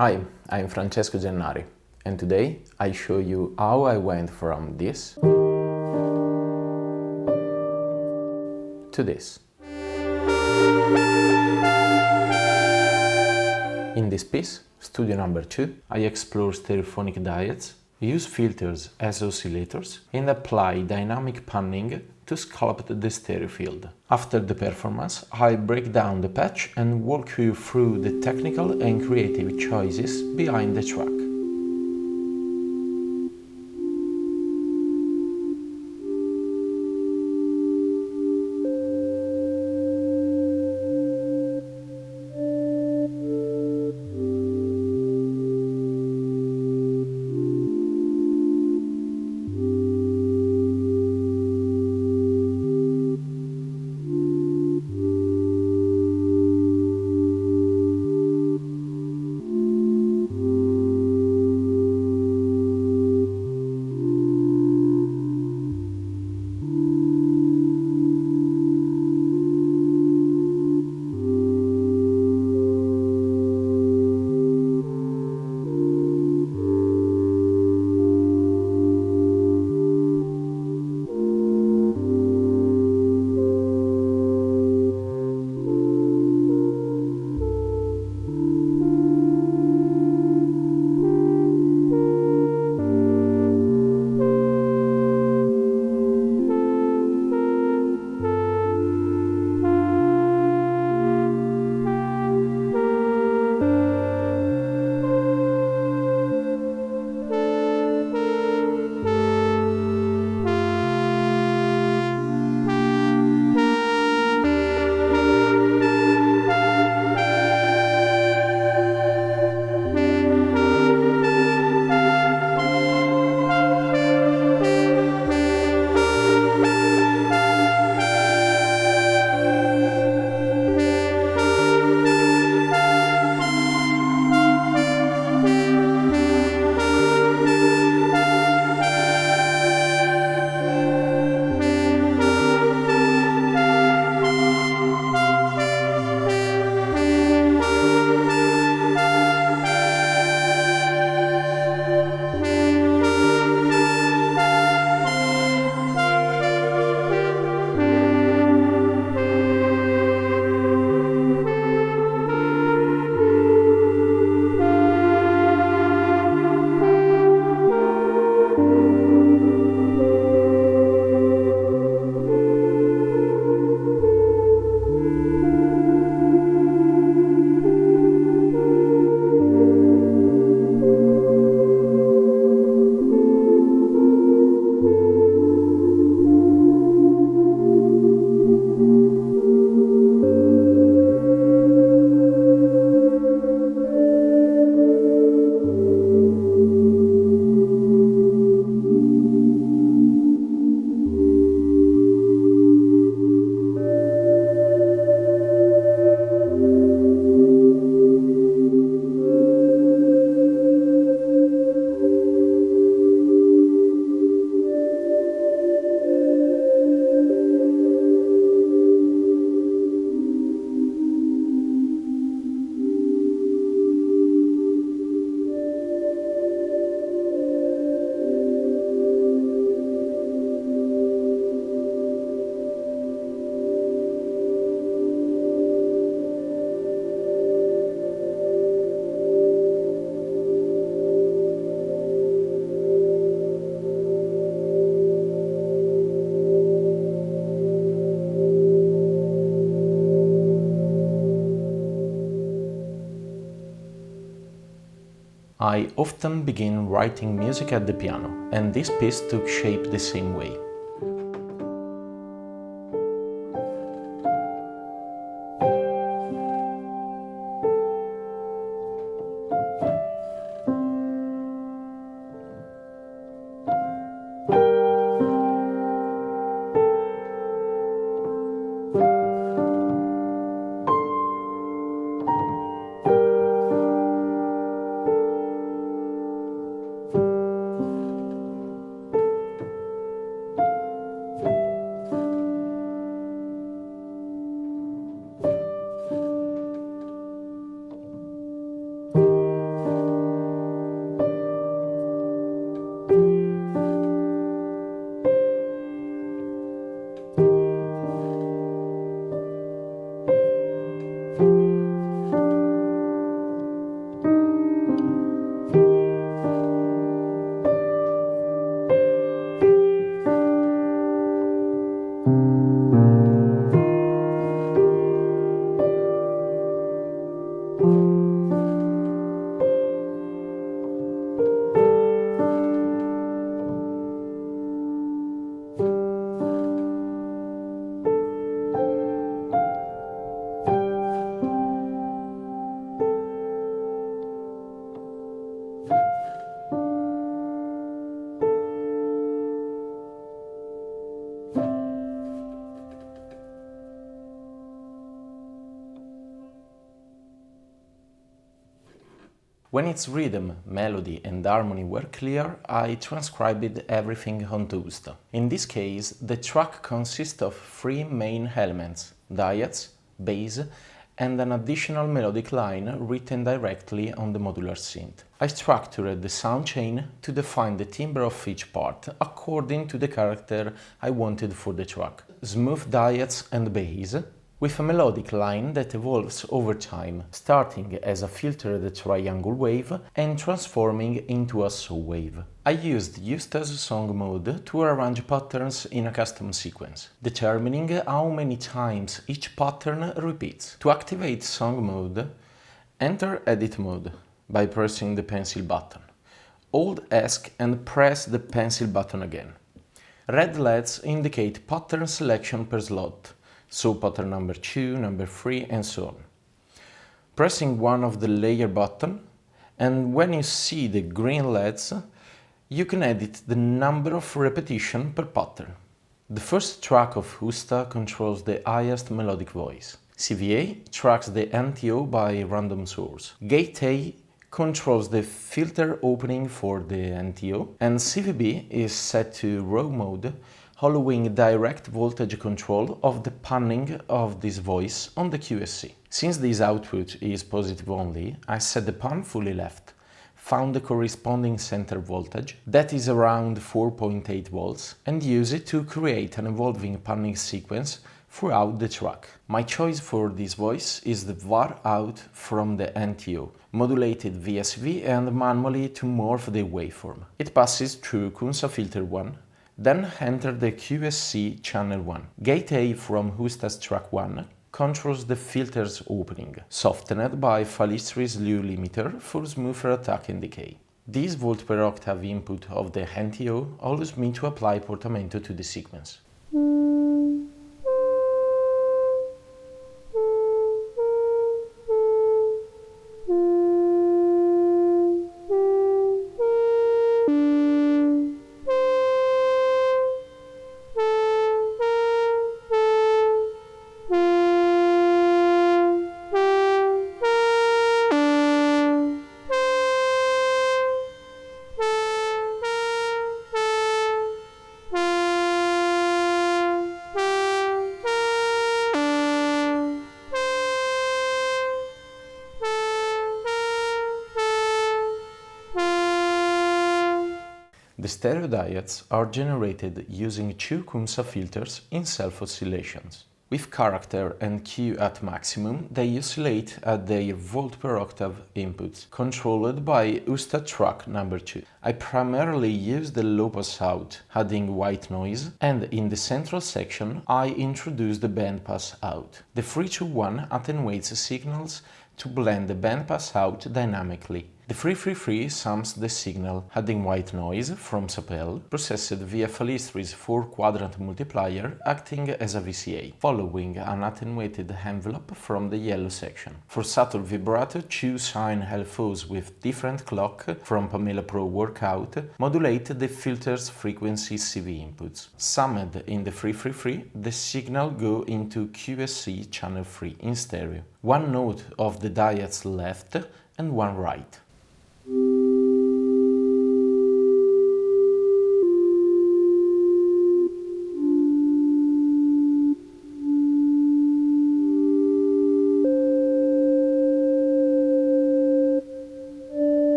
Hi, I'm Francesco Gennari, and today I show you how I went from this to this. In this piece, studio number 2, I explore stereophonic dyads, use filters as oscillators, and apply dynamic panning to sculpt the stereo field. After the performance, I break down the patch and walk you through the technical and creative choices behind the track. I often begin writing music at the piano, and this piece took shape the same way. When its rhythm, melody and harmony were clear, I transcribed everything onto Usta. In this case, the track consists of three main elements: dyads, bass, and an additional melodic line written directly on the modular synth. I structured the sound chain to define the timbre of each part according to the character I wanted for the track. Smooth dyads and bass, with a melodic line that evolves over time, starting as a filtered triangle wave and transforming into a saw wave. I used Usta's song mode to arrange patterns in a custom sequence, determining how many times each pattern repeats. To activate song mode, enter Edit mode by pressing the pencil button. Hold ESC and press the pencil button again. Red LEDs indicate pattern selection per slot, so pattern number 2, number 3, and so on. Pressing one of the layer button, and when you see the green LEDs, you can edit the number of repetition per pattern. The first track of Usta controls the highest melodic voice. CVA tracks the NTO by random source. Gate A controls the filter opening for the NTO, and CVB is set to raw mode, allowing direct voltage control of the panning of this voice on the QSC. Since this output is positive only, I set the pan fully left, found the corresponding center voltage, that is around 4.8 volts, and use it to create an evolving panning sequence throughout the track. My choice for this voice is the VAR out from the NTO, modulated VSV and manually to morph the waveform. It passes through Cunsa filter 1, then enter the QSC channel 1. Gate A from Usta's track 1 controls the filter's opening, softened by Fallistri's Liu limiter for smoother attack and decay. This volt per octave input of the NTO allows me to apply portamento to the sequence. The stereo dyads are generated using two Cunsa filters in self-oscillations. With character and Q at maximum, they oscillate at their volt per octave inputs, controlled by Usta track number 2. I primarily use the low pass out, adding white noise, and in the central section I introduce the band pass out. The 3-2-1 attenuates signals to blend the band pass out dynamically. The 3-3-3 sums the signal, adding white noise from Sapel, processed via Fallistri's four-quadrant multiplier acting as a VCA, following an attenuated envelope from the yellow section. For subtle vibrato, choose sine LFOs with different clock from Pamela Pro Workout, modulate the filter's frequency CV inputs. Summed in the 3-3-3, the signal go into QSC channel 3 in stereo. One note of the dyads left and one right.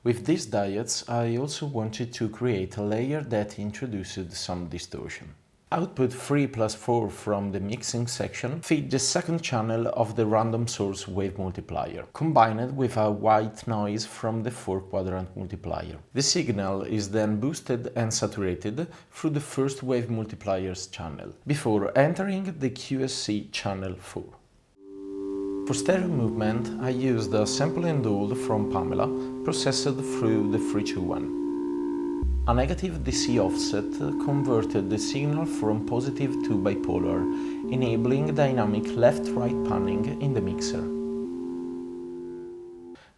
With these dyads, I also wanted to create a layer that introduced some distortion. Output 3 plus 4 from the mixing section feed the second channel of the random source wave multiplier, combined with a white noise from the four-quadrant multiplier. The signal is then boosted and saturated through the first wave multiplier's channel, before entering the QSC channel 4. For stereo movement, I used a sample and hold from Pamela, processed through the 321. A negative DC offset converted the signal from positive to bipolar, enabling dynamic left-right panning in the mixer.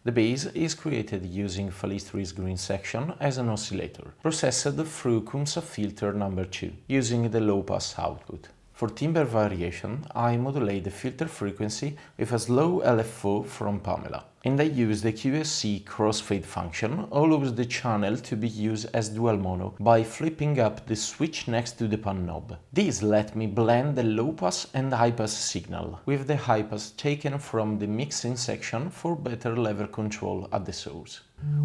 The bass is created using Falistri's green section as an oscillator, processed through Cunsa filter number 2, using the low-pass output. For timbre variation, I modulate the filter frequency with a slow LFO from Pamela, and I use the QSC crossfade function allows the channel to be used as dual mono by flipping up the switch next to the pan knob. This let me blend the low-pass and high-pass signal, with the high-pass taken from the mixing section for better level control at the source.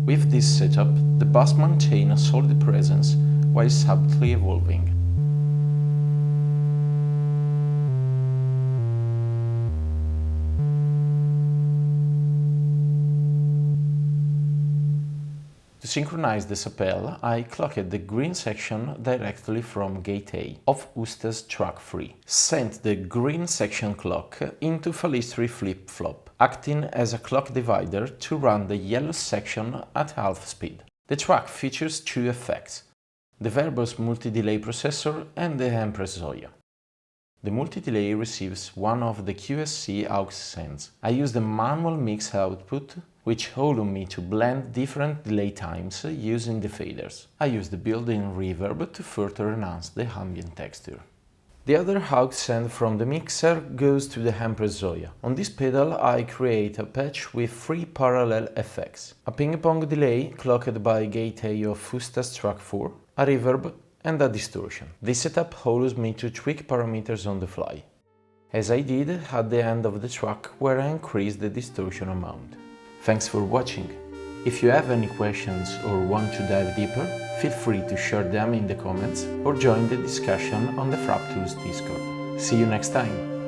With this setup, the bass maintains a solid presence while subtly evolving. To synchronize the sapel, I clocked the green section directly from gate A of Usta's track 3, sent the green section clock into Falistri flip-flop, acting as a clock divider to run the yellow section at half speed. The track features two effects, the verbose multi-delay processor and the Empress Zoia. The multi-delay receives one of the QSC aux sends. I use the manual mix output, which allow me to blend different delay times using the faders. I use the built-in reverb to further enhance the ambient texture. The other aux send from the mixer goes to the Empress Zoia. On this pedal I create a patch with 3 parallel effects. A ping-pong delay clocked by gate A of Usta's track 4, a reverb and a distortion. This setup allows me to tweak parameters on the fly, as I did at the end of the track where I increased the distortion amount. Thanks for watching. If you have any questions or want to dive deeper, feel free to share them in the comments or join the discussion on the Frap Tools Discord. See you next time!